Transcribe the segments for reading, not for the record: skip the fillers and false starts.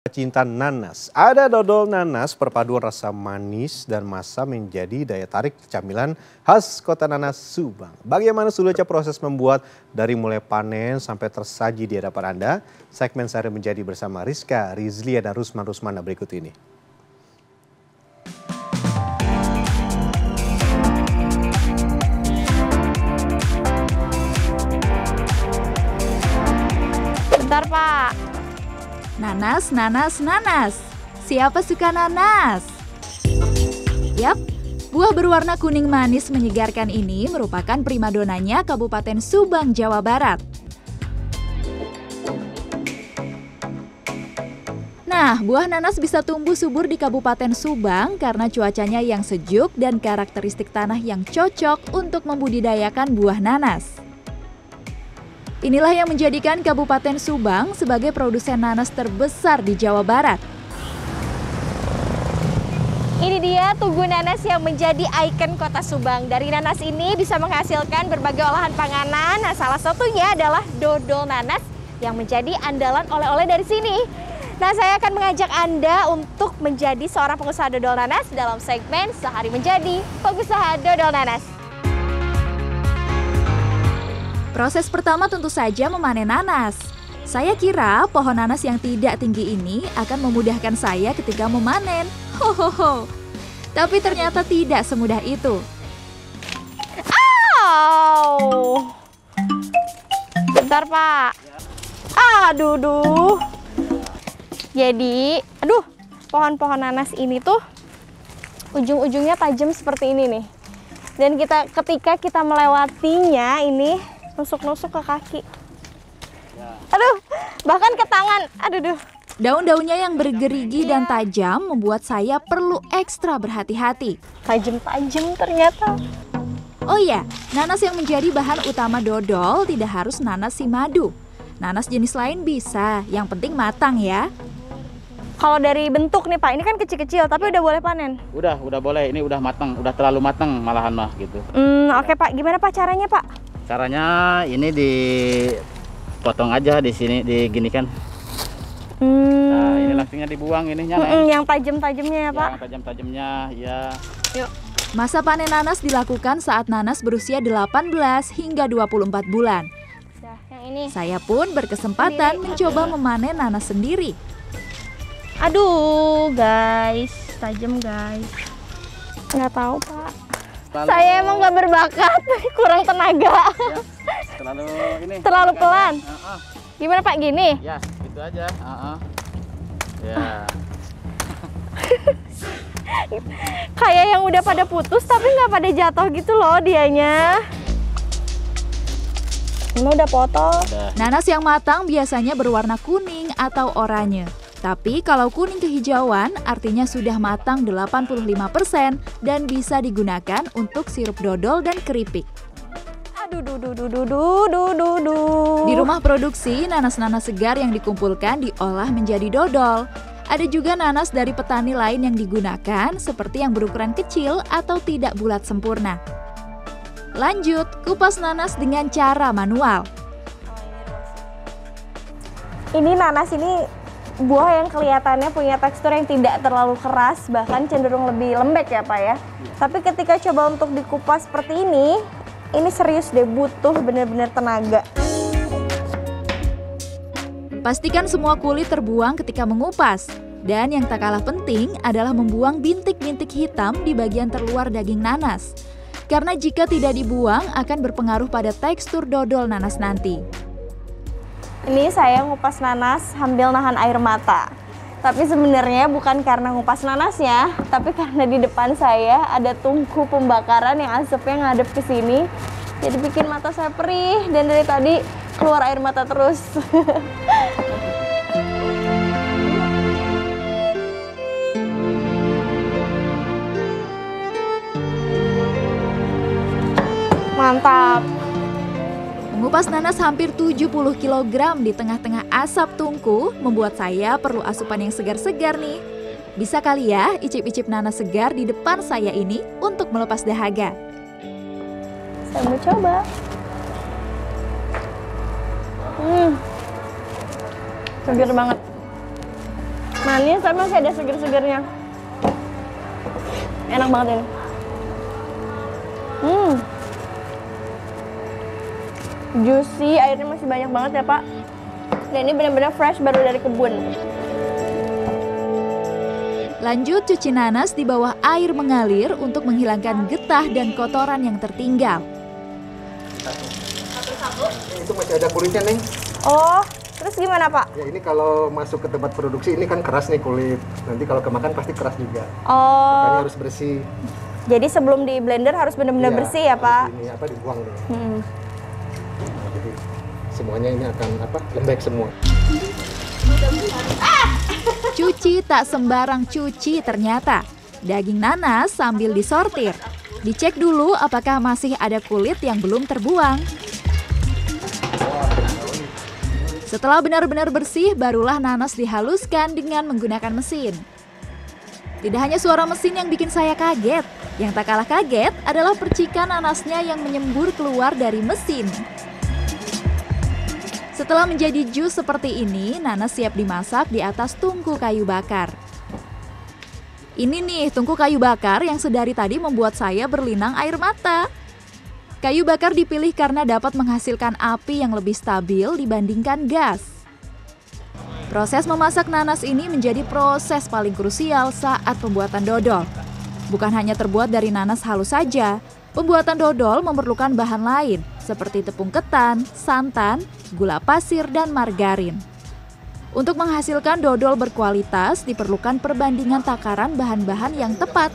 Cinta nanas. Ada dodol nanas perpaduan rasa manis dan masam menjadi daya tarik camilan khas kota nanas Subang. Bagaimana sulitnya proses membuat dari mulai panen sampai tersaji di hadapan Anda? Segmen sehari menjadi bersama Rizka, Rizlia, dan Rusmana berikut ini. Bentar, Pak. Nanas, nanas, nanas. Siapa suka nanas? Yap, buah berwarna kuning manis menyegarkan ini merupakan primadonanya Kabupaten Subang, Jawa Barat. Nah, buah nanas bisa tumbuh subur di Kabupaten Subang karena cuacanya yang sejuk dan karakteristik tanah yang cocok untuk membudidayakan buah nanas. Inilah yang menjadikan Kabupaten Subang sebagai produsen nanas terbesar di Jawa Barat. Ini dia Tugu Nanas yang menjadi ikon kota Subang. Dari nanas ini bisa menghasilkan berbagai olahan panganan. Nah, salah satunya adalah dodol nanas yang menjadi andalan oleh-oleh dari sini. Nah, saya akan mengajak Anda untuk menjadi seorang pengusaha dodol nanas dalam segmen Sehari Menjadi Pengusaha Dodol Nanas. Proses pertama tentu saja memanen nanas. Saya kira pohon nanas yang tidak tinggi ini akan memudahkan saya ketika memanen. Hohoho. Tapi ternyata tidak semudah itu. Au! Bentar, Pak. Aduh. Jadi, pohon-pohon nanas ini tuh ujung-ujungnya tajam seperti ini nih. Dan ketika kita melewatinya ini nusuk-nusuk ke kaki. Aduh, bahkan ke tangan. Aduh. Daun-daunnya yang bergerigi dan tajam membuat saya perlu ekstra berhati-hati. Tajam-tajam ternyata. Oh iya, nanas yang menjadi bahan utama dodol tidak harus nanas si madu. Nanas jenis lain bisa, yang penting matang ya. Kalau dari bentuk nih Pak, ini kan kecil-kecil tapi udah boleh panen? Udah boleh, ini udah matang, udah terlalu matang malahan mah gitu. Oke Pak, gimana Pak caranya Pak? Caranya ini dipotong aja di sini, diginikan. Nah, ini langsungnya dibuang ininya. Yang tajam-tajamnya ya Pak? Yang tajam-tajamnya, ya. Yuk. Masa panen nanas dilakukan saat nanas berusia 18 hingga 24 bulan. Nah, yang ini. Saya pun berkesempatan mencoba memanen nanas sendiri. Aduh guys, tajam guys. Nggak tahu Pak. Saya emang nggak berbakat, kurang tenaga. Ya, terlalu pelan. Gimana Pak, gini? Ya, gitu aja. Ya. Kayak yang udah pada putus tapi nggak pada jatuh gitu loh dianya. Ini udah potong. Nanas yang matang biasanya berwarna kuning atau oranye. Tapi kalau kuning kehijauan artinya sudah matang 85% dan bisa digunakan untuk sirup dodol dan keripik. Di rumah produksi, nanas-nanas segar yang dikumpulkan diolah menjadi dodol. Ada juga nanas dari petani lain yang digunakan seperti yang berukuran kecil atau tidak bulat sempurna. Lanjut, kupas nanas dengan cara manual. Ini nanas ini buah yang kelihatannya punya tekstur yang tidak terlalu keras, bahkan cenderung lebih lembek ya Pak ya. Tapi ketika coba untuk dikupas seperti ini serius deh, butuh benar-benar tenaga. Pastikan semua kulit terbuang ketika mengupas. Dan yang tak kalah penting adalah membuang bintik-bintik hitam di bagian terluar daging nanas. Karena jika tidak dibuang akan berpengaruh pada tekstur dodol nanas nanti. Ini saya ngupas nanas sambil nahan air mata. Tapi sebenarnya bukan karena ngupas nanasnya, tapi karena di depan saya ada tungku pembakaran yang asapnya ngadep ke sini. Jadi bikin mata saya perih dan dari tadi keluar air mata terus. Mantap. Mengupas nanas hampir 70 kg di tengah-tengah asap tungku membuat saya perlu asupan yang segar-segar nih. Bisa kali ya icip-icip nanas segar di depan saya ini untuk melepas dahaga. Saya mau coba. Segar banget. Manis tapi masih ada seger-segernya. Enak banget ini. Juicy, airnya masih banyak banget ya Pak. Dan ini benar-benar fresh baru dari kebun. Lanjut cuci nanas di bawah air mengalir untuk menghilangkan getah dan kotoran yang tertinggal. Itu masih ada kulitnya, Neng. Oh, terus gimana Pak? Ya, ini kalau masuk ke tempat produksi ini kan keras nih kulit. Nanti kalau kemakan pasti keras juga. Oh. Makanya harus bersih. Jadi sebelum di blender harus benar-benar Iya, bersih ya Pak? Ini dibuang nih. Nah, jadi semuanya ini akan lembek semua. Cuci tak sembarang cuci ternyata. Daging nanas sambil disortir. Dicek dulu apakah masih ada kulit yang belum terbuang. Setelah benar-benar bersih, barulah nanas dihaluskan dengan menggunakan mesin. Tidak hanya suara mesin yang bikin saya kaget, yang tak kalah kaget adalah percikan nanasnya yang menyembur keluar dari mesin. Setelah menjadi jus seperti ini, nanas siap dimasak di atas tungku kayu bakar. Ini nih tungku kayu bakar yang sedari tadi membuat saya berlinang air mata. Kayu bakar dipilih karena dapat menghasilkan api yang lebih stabil dibandingkan gas. Proses memasak nanas ini menjadi proses paling krusial saat pembuatan dodol. Bukan hanya terbuat dari nanas halus saja, pembuatan dodol memerlukan bahan lain seperti tepung ketan, santan, gula pasir, dan margarin. Untuk menghasilkan dodol berkualitas diperlukan perbandingan takaran bahan-bahan yang tepat.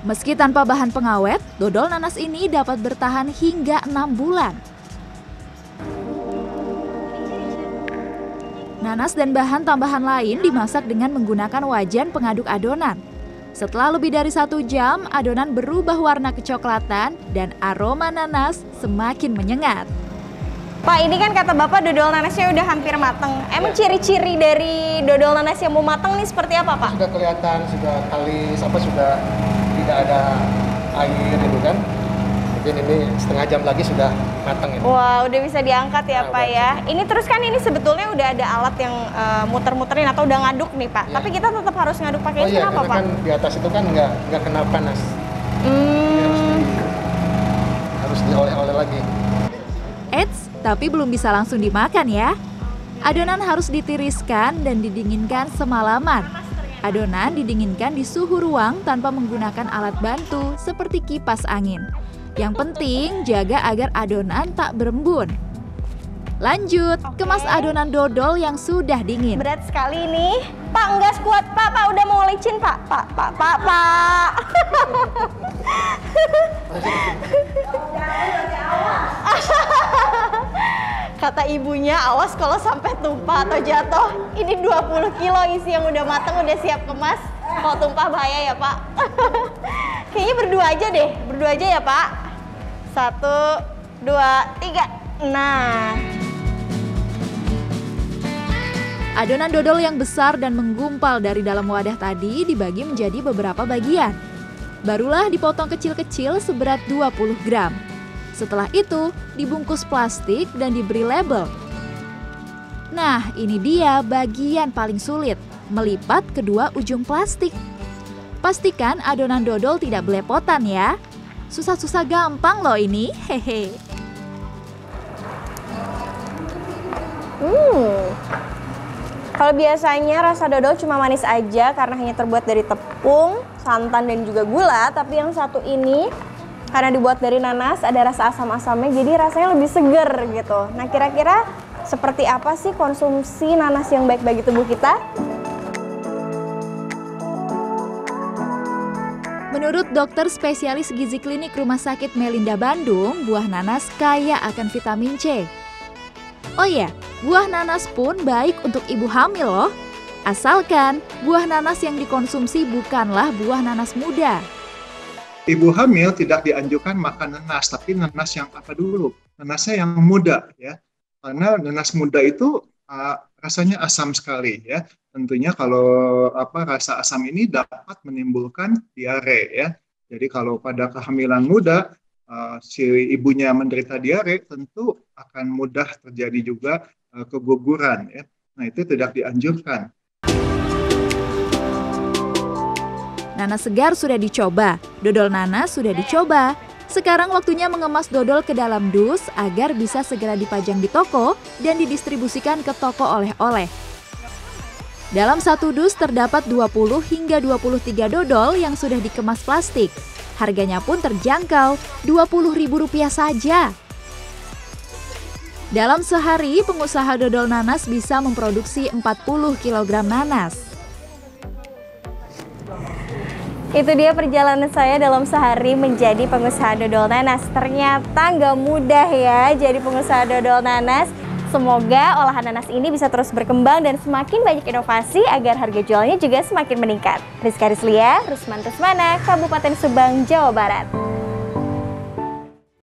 Meski tanpa bahan pengawet, dodol nanas ini dapat bertahan hingga 6 bulan. Nanas dan bahan tambahan lain dimasak dengan menggunakan wajan pengaduk adonan. Setelah lebih dari 1 jam, adonan berubah warna kecoklatan dan aroma nanas semakin menyengat. Pak, ini kan kata Bapak dodol nanasnya udah hampir mateng. Emang ciri-ciri dari dodol nanas yang mau mateng nih seperti apa, Pak? Sudah kelihatan, sudah kalis, sudah tidak ada air gitu kan. Mungkin ini setengah jam lagi sudah mateng ini. Wah, udah bisa diangkat ya, Pak ya. Ini terus kan ini sebetulnya udah ada alat yang muter-muterin atau udah ngaduk nih, Pak. Ya. Tapi kita tetap harus ngaduk pakai Oh iya, kenapa, karena Pak? kan di atas itu kan nggak kena panas. Harus dioleh-oleh lagi. Eits, tapi belum bisa langsung dimakan ya. Adonan harus ditiriskan dan didinginkan semalaman. Adonan didinginkan di suhu ruang tanpa menggunakan alat bantu seperti kipas angin. Yang penting jaga agar adonan tak berembun. Lanjut, kemas adonan dodol yang sudah dingin. Berat sekali ini. Pak, enggak kuat, Pak. Pak, udah mau licin, Pak. Pak. Kata ibunya, awas kalau sampai tumpah atau jatuh. Ini 20 kilo isi yang udah mateng, udah siap kemas. Kalau tumpah bahaya ya, Pak. Kayaknya berdua aja deh. Berdua aja ya, Pak. 1, 2, 3. Nah. Adonan dodol yang besar dan menggumpal dari dalam wadah tadi dibagi menjadi beberapa bagian. Barulah dipotong kecil-kecil seberat 20 gram. Setelah itu, dibungkus plastik dan diberi label. Nah, ini dia bagian paling sulit, melipat kedua ujung plastik. Pastikan adonan dodol tidak belepotan ya. Susah-susah gampang loh ini, hehe. Kalau biasanya rasa dodol cuma manis aja karena hanya terbuat dari tepung, santan, dan juga gula. Tapi yang satu ini karena dibuat dari nanas, ada rasa asam-asamnya, jadi rasanya lebih seger gitu. Nah, kira-kira seperti apa sih konsumsi nanas yang baik bagi tubuh kita? Menurut dokter spesialis gizi klinik Rumah Sakit Melinda Bandung, buah nanas kaya akan vitamin C. Oh ya, buah nanas pun baik untuk ibu hamil loh. Asalkan buah nanas yang dikonsumsi bukanlah buah nanas muda. Ibu hamil tidak dianjurkan makan nanas, tapi nanas yang apa dulu? Nanasnya yang muda ya. Karena nanas muda itu rasanya asam sekali ya. Tentunya kalau rasa asam ini dapat menimbulkan diare ya. Jadi kalau pada kehamilan muda si ibunya menderita diare, tentu akan mudah terjadi juga keguguran ya. Nah, itu tidak dianjurkan. Nanas segar sudah dicoba, dodol nanas sudah dicoba. Sekarang waktunya mengemas dodol ke dalam dus agar bisa segera dipajang di toko dan didistribusikan ke toko oleh-oleh. Dalam satu dus terdapat 20 hingga 23 dodol yang sudah dikemas plastik. Harganya pun terjangkau, Rp20.000 saja. Dalam sehari, pengusaha dodol nanas bisa memproduksi 40 kg nanas. Itu dia perjalanan saya dalam sehari menjadi pengusaha dodol nanas. Ternyata nggak mudah ya jadi pengusaha dodol nanas. Semoga olahan nanas ini bisa terus berkembang dan semakin banyak inovasi agar harga jualnya juga semakin meningkat. Rizka Rizlia, Rusman Rusmana, Kabupaten Subang, Jawa Barat.